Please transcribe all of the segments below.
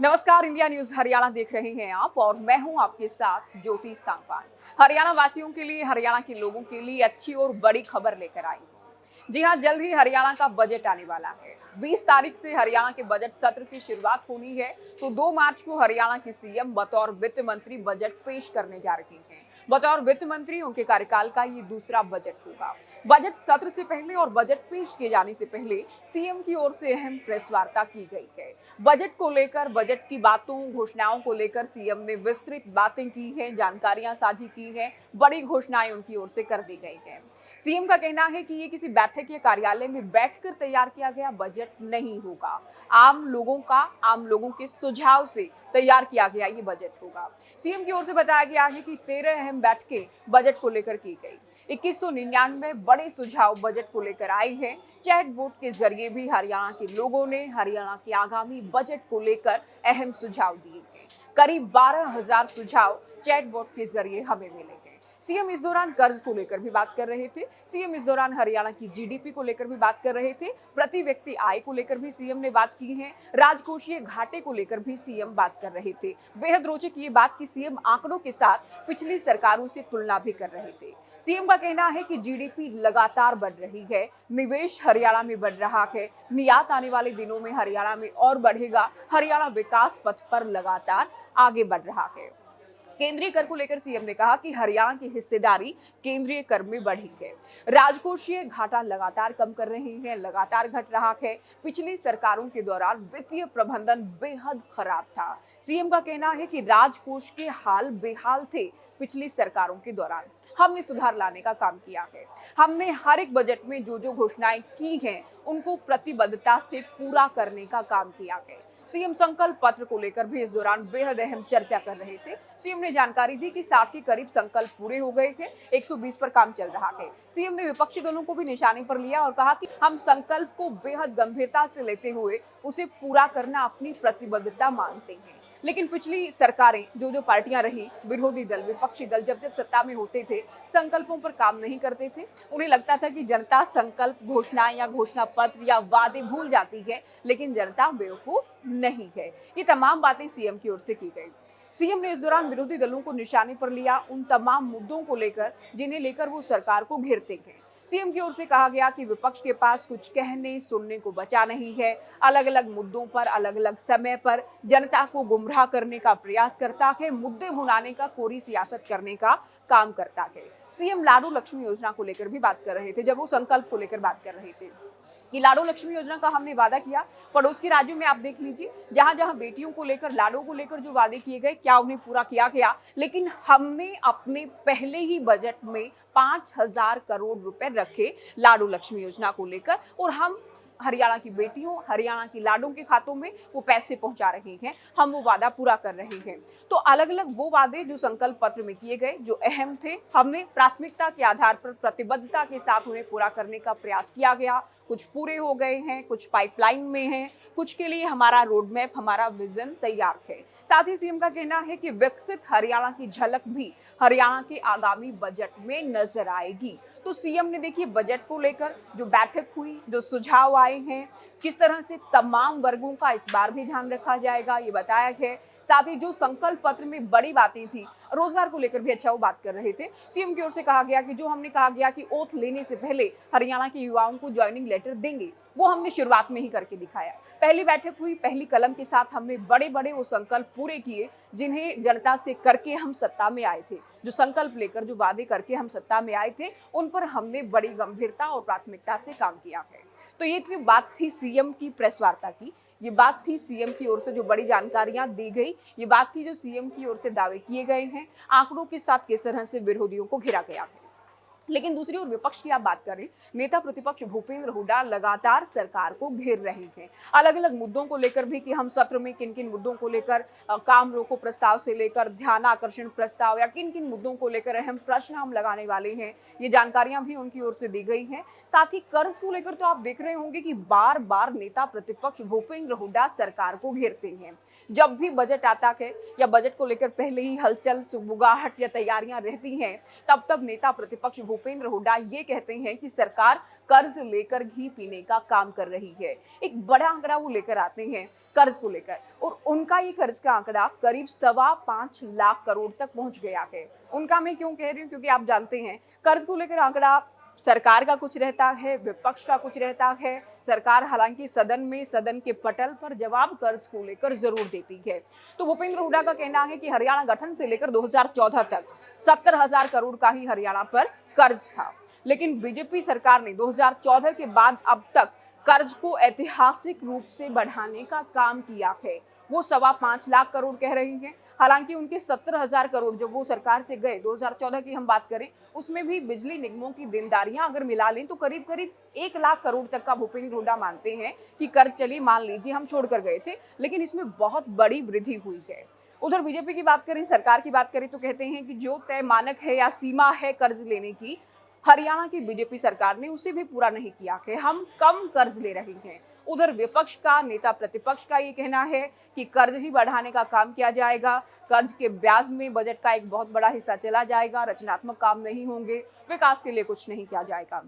नमस्कार, India news Haryana देख रहे हैं आप और मैं हूं आपके साथ ज्योति सांगवान। हरियाणा वासियों के लिए, हरियाणा के लोगों के लिए अच्छी और बड़ी खबर लेकर आई हूं। जी हां, जल्द ही हरियाणा का बजट आने वाला है। 20 तारीख से हरियाणा के बजट सत्र की शुरुआत होनी है, तो 2 मार्च को हरियाणा के सीएम बतौर वित्त मंत्री बजट पेश करने जा रहे हैं। बतौर वित्त मंत्री उनके कार्यकाल का ये दूसरा बजट होगा। बजट सत्र से पहले और बजट पेश किए जाने से पहले सीएम की ओर से अहम प्रेस वार्ता की गई है। बजट को लेकर, बजट की बातों, घोषणाओं को लेकर सीएम ने विस्तृत बातें की हैं, जानकारियां साझी की हैं, बड़ी घोषणाएं उनकी ओर से कर दी गई हैं। सीएम का कहना है कि ये किसी बैठक या कार्यालय में बैठकर तैयार किया गया बजट नहीं होगा। आम लोगों के सुझाव से तैयार किया गया ये बजट होगा। सीएम की ओर से बताया गया है कि 13 अहम बैठकें बजट को लेकर की गई। 2199 बड़े सुझाव बजट को लेकर आए हैं। चैट बोर्ड के जरिए भी हरियाणा के लोगों ने हरियाणा के आगामी बजट को लेकर अहम सुझाव दिए हैं। करीब 12,000 सुझाव चैट बोर्ड के जरिए हमें मिले हैं। सीएम इस दौरान कर्ज को लेकर भी बात कर रहे थे। सीएम इस दौरान हरियाणा की जीडीपी को लेकर भी बात कर रहे थे। प्रति व्यक्ति आय को लेकर भी सीएम ने बात की है। राजकोषीय घाटे को लेकर भी सीएम बात कर रहे थे। बेहद रोचक ये बात कि सीएम आंकड़ों के साथ पिछली सरकारों से तुलना भी कर रहे थे। सीएम का कहना है कि जीडीपी लगातार बढ़ रही है, निवेश हरियाणा में बढ़ रहा है, निर्यात आने वाले दिनों में हरियाणा में और बढ़ेगा। हरियाणा विकास पथ पर लगातार आगे बढ़ रहा है। केंद्रीय कर को लेकर सीएम ने कहा कि हरियाणा की हिस्सेदारी केंद्रीय कर में बढ़ी है। राजकोषीय घाटा लगातार कम कर रहे हैं, लगातार घट रहा है। पिछली सरकारों के दौरान वित्तीय प्रबंधन बेहद खराब था। सीएम का कहना है कि राजकोष के हाल बेहाल थे। पिछली सरकारों के दौरान हमने सुधार लाने का काम किया है। हमने हर एक बजट में जो जो घोषणाएं की हैं, उनको प्रतिबद्धता से पूरा करने का काम किया है। सीएम संकल्प पत्र को लेकर भी इस दौरान बेहद अहम चर्चा कर रहे थे। सीएम ने जानकारी दी कि 60 के करीब संकल्प पूरे हो गए थे, 120 पर काम चल रहा है। सीएम ने विपक्षी दलों को भी निशाने पर लिया और कहा कि हम संकल्प को बेहद गंभीरता से लेते हुए उसे पूरा करना अपनी प्रतिबद्धता मानते हैं। लेकिन पिछली सरकारें, जो जो पार्टियां रही, विरोधी दल, विपक्षी दल, जब जब सत्ता में होते थे, संकल्पों पर काम नहीं करते थे। उन्हें लगता था कि जनता संकल्प, घोषणाएं या घोषणा पत्र या वादे भूल जाती है, लेकिन जनता बेवकूफ नहीं है। ये तमाम बातें सीएम की ओर से की गई। सीएम ने इस दौरान विरोधी दलों को निशाने पर लिया, उन तमाम मुद्दों को लेकर जिन्हें लेकर वो सरकार को घेरते हैं। सीएम की ओर से कहा गया कि विपक्ष के पास कुछ कहने सुनने को बचा नहीं है। अलग अलग मुद्दों पर, अलग अलग समय पर जनता को गुमराह करने का प्रयास करता है, मुद्दे भुनाने का, कोरी सियासत करने का काम करता है। सीएम लाडू लक्ष्मी योजना को लेकर भी बात कर रहे थे, जब वो संकल्प को लेकर बात कर रहे थे कि लाडो लक्ष्मी योजना का हमने वादा किया। पड़ोस के राज्यों में आप देख लीजिए, जहां जहां बेटियों को लेकर, लाडो को लेकर जो वादे किए गए, क्या उन्हें पूरा किया गया? लेकिन हमने अपने पहले ही बजट में 5,000 करोड़ रुपए रखे लाडो लक्ष्मी योजना को लेकर, और हम हरियाणा की बेटियों, हरियाणा की लाडों के खातों में वो पैसे पहुंचा रहे हैं। हम वो वादा पूरा कर रहे हैं। तो अलग अलग वो वादे जो संकल्प पत्र में किए गए, जो अहम थे, हमने प्राथमिकता के आधार पर प्रतिबद्धता के साथ उन्हें पूरा करने का प्रयास किया गया। कुछ पूरे हो गए हैं, कुछ पाइपलाइन में हैं, कुछ के लिए हमारा रोड मैप, हमारा विजन तैयार है। साथ ही सीएम का कहना है कि विकसित हरियाणा की झलक भी हरियाणा के आगामी बजट में नजर आएगी। तो सीएम ने देखिए बजट को लेकर जो बैठक हुई, जो सुझाव आए हैं, किस तरह से तमाम वर्गों का इस बार भी ध्यान रखा जाएगा, ये बताया है। साथ ही जो संकल्प पत्र में बड़ी बातें थी, रोजगार को लेकर भी अच्छा वो बात कर रहे थे। सीएम की ओर से कहा गया कि जो हमने कहा गया कि ओथ लेने से पहले हरियाणा के युवाओं को ज्वाइनिंग लेटर देंगे, वो हमने शुरुआत में ही करके दिखाया। पहली बैठक हुई, पहली कलम के साथ हमने बड़े बड़े वो संकल्प पूरे किए, जिन्हें जनता से करके हम सत्ता में आए थे। जो संकल्प लेकर, जो वादे करके हम सत्ता में आए थे, उन पर हमने बड़ी गंभीरता और प्राथमिकता से काम किया है। तो ये थी बात थी सीएम की प्रेस वार्ता की। ये बात थी सीएम की ओर से जो बड़ी जानकारियां दी गई। ये बात थी जो सीएम की ओर से दावे किए गए हैं, आंकड़ों के साथ किस तरह से विरोधियों को घेरा गया है। लेकिन दूसरी ओर विपक्ष की आप बात करें, नेता प्रतिपक्ष भूपेंद्र हुड्डा लगातार सरकार को घेर रहे हैं। अलग अलग मुद्दों को लेकर भी कि हम सत्र में किन किन मुद्दों को लेकर, काम रोको प्रस्ताव से लेकर ध्यान आकर्षण प्रस्ताव, या किन किन मुद्दों को लेकर अहम प्रश्न हम लगाने वाले हैं, ये जानकारियां भी उनकी ओर से दी गई हैं। साथ ही कर्ज को लेकर तो आप देख रहे होंगे कि बार बार नेता प्रतिपक्ष भूपेंद्र हुड्डा सरकार को घेरते हैं। जब भी बजट आता है या बजट को लेकर पहले ही हलचल, सुगबुगाहट या तैयारियां रहती हैं, तब नेता प्रतिपक्ष भूपेंद्र हुड्डा ये कहते हैं कि सरकार कर्ज लेकर घी पीने का काम कर रही है। एक बड़ा आंकड़ा वो लेकर आते हैं कर्ज को लेकर, और उनका ये कर्ज का आंकड़ा करीब 5.25 लाख करोड़ तक पहुंच गया है। उनका मैं क्यों कह रही हूँ, क्योंकि आप जानते हैं कर्ज को लेकर आंकड़ा सरकार का कुछ रहता है, विपक्ष का कुछ रहता है। सरकार हालांकि सदन के पटल पर जवाब कर्ज को लेकर जरूर देती है। तो भूपेंद्र हुड्डा का कहना है कि हरियाणा गठन से लेकर 2014 तक 70,000 करोड़ का ही हरियाणा पर कर्ज था, लेकिन बीजेपी सरकार ने 2014 के बाद अब तक कर्ज को ऐतिहासिक रूप से बढ़ाने का काम किया है। वो 5.25 लाख करोड़ कह रही हैं। हालांकि उनके 70,000 करोड़ जो वो सरकार से गए 2014 की हम बात करें, उसमें भी बिजली निगमों की देनदारियां अगर मिला लें तो करीब करीब 1 लाख करोड़ तक का भूपेंद्र हुड्डा मानते हैं कि कर्ज चलिए मान लीजिए हम छोड़ कर गए थे, लेकिन इसमें बहुत बड़ी वृद्धि हुई है। उधर बीजेपी की बात करें, सरकार की बात करें तो कहते हैं कि जो तय मानक है या सीमा है कर्ज लेने की, हरियाणा की बीजेपी सरकार ने उसे भी पूरा नहीं किया है। हम कम कर्ज ले रहे हैं। उधर विपक्ष का नेता प्रतिपक्ष का ये कहना है कि कर्ज ही बढ़ाने का काम किया जाएगा, कर्ज के ब्याज में बजट का एक बहुत बड़ा हिस्सा चला जाएगा, रचनात्मक काम नहीं होंगे, विकास के लिए कुछ नहीं किया जाएगा।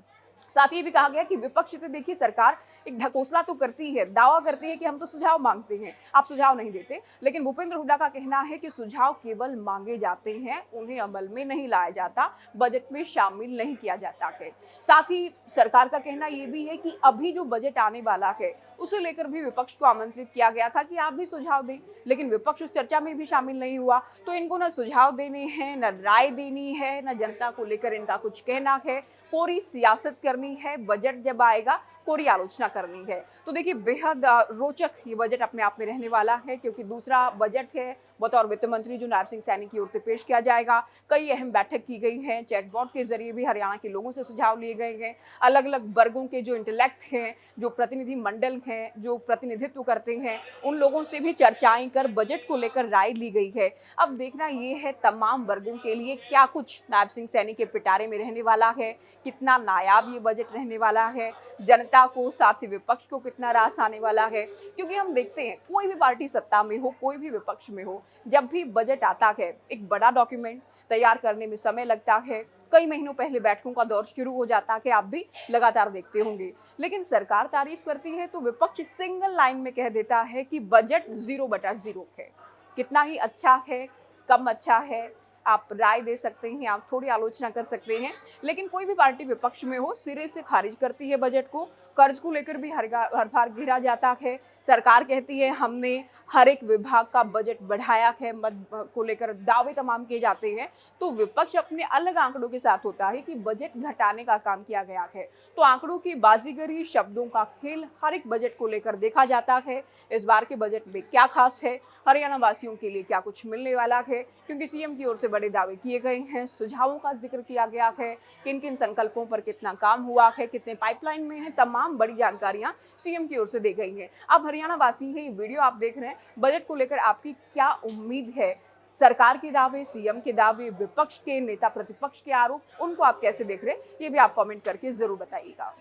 साथ ही भी कहा गया कि विपक्ष से देखिए सरकार एक ढकोसला तो करती है, दावा करती है कि हम तो सुझाव मांगते हैं, आप सुझाव नहीं देते, लेकिन भूपेंद्र हुड्डा का कहना है कि सुझाव केवल मांगे जाते हैं, उन्हें अमल में नहीं लाया जाता, बजट में शामिल नहीं किया जाता है। साथ ही सरकार का कहना यह भी है कि अभी जो बजट आने वाला है उसे लेकर भी विपक्ष को आमंत्रित किया गया था कि आप भी सुझाव दें, लेकिन विपक्ष उस चर्चा में भी शामिल नहीं हुआ। तो इनको न सुझाव देने हैं, न राय देनी है, न जनता को लेकर इनका कुछ कहना है, कोरी सियासत करनी है, बजट जब आएगा कोरी आलोचना करनी है। तो देखिए बेहद रोचक ये बजट अपने आप में रहने वाला है, क्योंकि दूसरा बजट है बतौर वित्त मंत्री जो नायब सिंह सैनी की ओर से पेश किया जाएगा। कई अहम बैठक की गई है, चैटबॉट के जरिए भी हरियाणा के लोगों से सुझाव लिए गए हैं। अलग अलग वर्गों के जो इंटेलेक्ट हैं, जो प्रतिनिधि मंडल हैं, जो प्रतिनिधित्व करते हैं, उन लोगों से भी चर्चाएं कर बजट को लेकर राय ली गई है। अब देखना ये है तमाम वर्गों के लिए क्या कुछ नायब सिंह सैनी के पिटारे में रहने वाला है, कितना नायाब ये बजट रहने वाला है, जनता को साथ ही विपक्ष को कितना रास आने वाला है। क्योंकि हम देखते हैं कोई भी पार्टी सत्ता में हो, कोई भी विपक्ष में हो, जब भी बजट आता है एक बड़ा डॉक्यूमेंट तैयार करने में समय लगता है, कई महीनों पहले बैठकों का दौर शुरू हो जाता है, आप भी लगातार देखते होंगे। लेकिन सरकार तारीफ करती है तो विपक्ष सिंगल लाइन में कह देता है कि बजट 0/0 है। कितना ही अच्छा है, कम अच्छा है, आप राय दे सकते हैं, आप थोड़ी आलोचना कर सकते हैं, लेकिन कोई भी पार्टी विपक्ष में हो सिरे से खारिज करती है बजट को। कर्ज को लेकर भी हर बार घिरा जाता है। सरकार कहती है हमने हर एक विभाग का बजट बढ़ाया है, मद को लेकर दावे तमाम किए जाते हैं। तो विपक्ष अपने अलग आंकड़ों के साथ होता है कि बजट घटाने का काम किया गया है। तो आंकड़ों की बाजीगरी, शब्दों का खेल हर एक बजट को लेकर देखा जाता है। इस बार के बजट में क्या खास है, हरियाणा वासियों के लिए क्या कुछ मिलने वाला है, क्योंकि सीएम की ओर से बड़े दावे किए गए हैं, सुझावों का जिक्र किया गया है, किन किन संकल्पों पर कितना काम हुआ है, कितने पाइपलाइन में है, तमाम बड़ी जानकारियां सीएम की ओर से दी गई हैं। अब हरियाणा वासी हैं, ये वीडियो आप देख रहे हैं, बजट को लेकर आपकी क्या उम्मीद है? सरकार के दावे, सीएम के दावे, विपक्ष के नेता प्रतिपक्ष के आरोप, उनको आप कैसे देख रहे हैं, ये भी आप कमेंट करके जरूर बताइएगा।